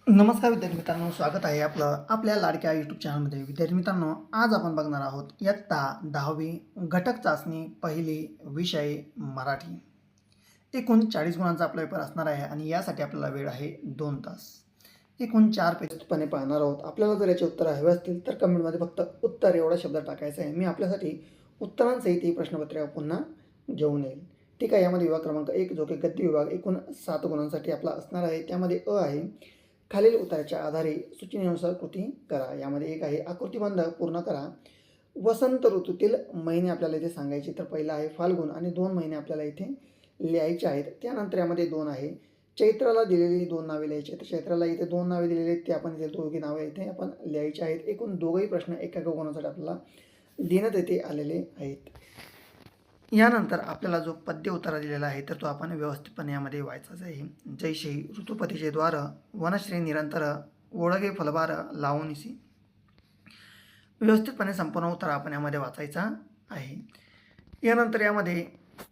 नमस्कार विद्यार्थी मित्रांनो, स्वागत आहे आपलं आपल्या लाडक्या यूट्यूब चॅनलमध्ये. विद्यार्थी मित्रांनो, आज आपण बघणार आहोत इयत्ता 10वी घटक चाचणी पहिली विषय मराठी. एकूण 40 गुणांचा आपला पेपर असणार आहे आणि यासाठी आपल्याला वेळ आहे 2 तास. एकूण 4 पेजपणे पाहणार आहोत. आपल्याला जर याचे उत्तर हवे असतील तर कमेंटमध्ये फक्त उत्तर एवढा शब्द टाकायचा आहे. मी आपल्यासाठी उत्तरांसहित ही प्रश्नपत्रिका पुन्हा घेऊन येईल. ठीक आहे. यामध्ये विभाग क्रमांक 1 जो की गद्य विभाग एकूण 7 गुणांसाठी आपला असणार आहे. त्यामध्ये अ आहे, खालील उत्तराच्या आधारे सूचनेनुसार कृती करा. यामध्ये एक आहे, आकृतिबंध पूर्ण करा. वसंत ऋतूतील महिने आपल्याला इथे सांगायचे, तर पहिला आहे फाल्गुन आणि 2 महिने आपल्याला इथे लिहायचे आहेत. त्यानंतर यामध्ये 2 आहे, चैत्राला दिलेली 2 नावे लिहायची आहेत. चैत्राला इथे 2 नावे दिलेली आहेत, ते आपण इथे दोघी नावे इथे आपण लिहायची आहेत. एकूण दोघंही प्रश्न एका गुणासाठी आपल्याला देण्यात येथे आलेले आहेत. यानंतर आपल्याला जो पद्य उत्तर दिलेला आहे तर तो आपण व्यवस्थितपणे यामध्ये वाचायचा आहे. जैसे ऋतुपतीचे द्वार, वनश्री निरंतर, ओळगे फलभार लावणीसी. व्यवस्थितपणे संपूर्ण उत्तर आपण यामध्ये वाचायचा आहे. यानंतर यामध्ये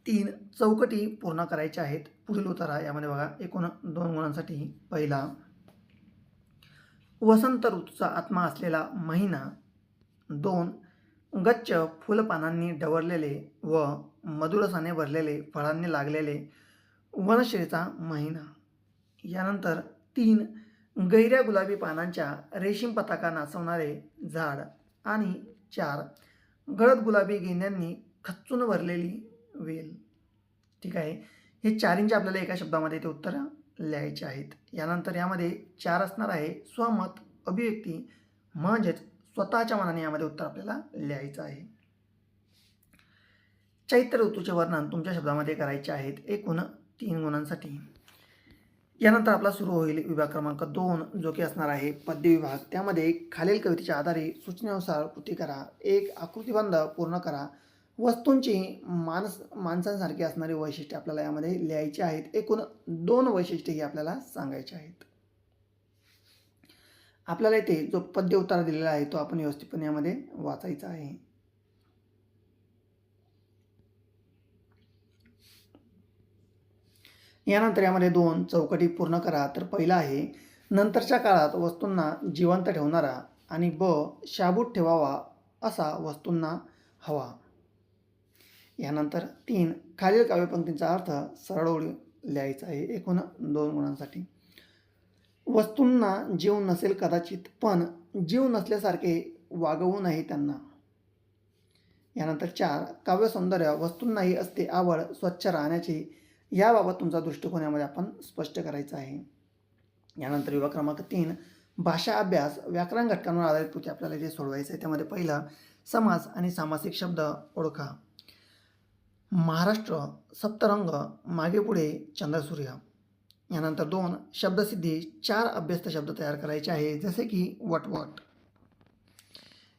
3 चौकटी पूर्ण करायच्या आहेत. पुढील उत्तर यामध्ये बघा, एकूण 2 गुणांसाठी पहिला, वसंत ऋतूचा आत्मा असलेला महिना. 2, गच्च फुलपानांनी डवरलेले व मधुरसाने भरलेले फळांनी लागलेले वनश्रीचा महिना. यानंतर 3, गहिऱ्या गुलाबी पानांच्या रेशीम पताका नाचवणारे झाड. आणि 4, गडद गुलाबी गेंद्यांनी खच्चून भरलेली वेल. ठीक आहे. हे 4 आपल्याला एका शब्दामध्ये ते उत्तर लिहायचे आहेत. यानंतर यामध्ये 4 असणार आहे, स्वमत अभिव्यक्ती म्हणजेच स्वतःच्या मनाने यामध्ये उत्तर आपल्याला लिहायचं आहे. चैत्र ऋतूचे वर्णन तुमच्या शब्दामध्ये करायचे आहेत, एकूण 3 गुणांसाठी. यानंतर आपला सुरू होईल विभाग क्रमांक 2 जो की असणार आहे पद्य विभाग. त्यामध्ये खालील कवितेच्या आधारे सूचनेनुसार कृती करा. 1, आकृतिबंध पूर्ण करा. वस्तूंची माणसांसारखी असणारी वैशिष्ट्ये आपल्याला यामध्ये लिहायची आहेत. एकूण 2 वैशिष्ट्ये ही आपल्याला सांगायची आहेत. आपल्याला इथे जो पद्य उत्तर दिलेला आहे तो आपण व्यवस्थितपणे यामध्ये वाचायचा आहे. यानंतर यामध्ये 2 चौकटी पूर्ण करा. तर पहिला आहे, नंतरच्या काळात वस्तूंना जिवंत ठेवणारा. आणि ब, शाबूत ठेवावा असा वस्तूंना हवा. यानंतर 3, खालील काव्यपंक्तींचा अर्थ सरळ ओळी लिहायचा आहे. एकूण 2 गुणांसाठी. वस्तूंना जीव नसेल कदाचित, पण जीव नसल्यासारखे वागवू नये त्यांना. यानंतर 4, काव्य सौंदर्य वस्तूंनाही असते आवड स्वच्छ राहण्याची. याबाबत तुमचा दृष्टिकोन यामध्ये आपण स्पष्ट करायचा आहे. यानंतर विभाग क्रमांक 3, भाषा अभ्यास व्याकरण घटकांवर आधारित कृती आपल्याला इथे सोडवायचं आहे. त्यामध्ये पहिला, समास आणि सामासिक शब्द ओळखा. महाराष्ट्र, सप्तरंग, मागे पुढे, चंद्रसूर्य. यानंतर 2, शब्दसिद्धी 4 अभ्यस्त शब्द तयार करायचे आहे, जसे की वटवट.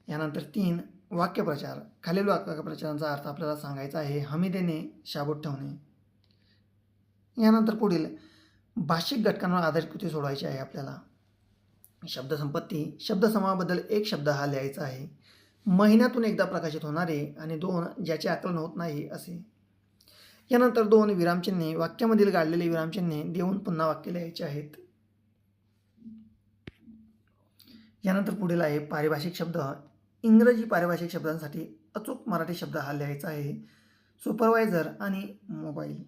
यानंतर 3, वाक्यप्रचार. खालील वाक्यप्रचारांचा अर्थ आपल्याला सांगायचा आहे. हमी देणे, शाबूत ठेवणे. यानंतर पुढील भाषिक घटकांवर आधारित कृती सोडवायची आहे आपल्याला. शब्दसंपत्ती, शब्दसमूहाबद्दल एक शब्द हा लिहायचा आहे. महिन्यातून एकदा प्रकाशित होणारे. आणि 2, ज्याचे आकलन होत नाही असे. यानंतर 2, विरामचिन्हे वाक्यामधील गाळलेले विरामचिन्हे देऊन पुन्हा वाक्य लिहायचे आहेत. यानंतर पुढील आहे पारिभाषिक शब्द. इंग्रजी पारिभाषिक शब्दांसाठी अचूक मराठी शब्द हा लिहायचा आहे. सुपरवायझर आणि मोबाईल.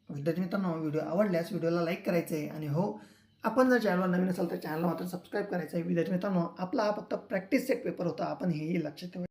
विद्यार्थी मित्रांनो, व्हिडिओ आवडल्यास व्हिडिओला लाईक करायचं आहे. आणि हो, आपण जर चॅनलवर नवीन असाल तर चॅनलला मात्र सबस्क्राईब करायचं आहे. विद्यार्थी मित्रांनो, आपला हा फक्त प्रॅक्टिस सेट पेपर होता, आपण हेही लक्षात ठेवा.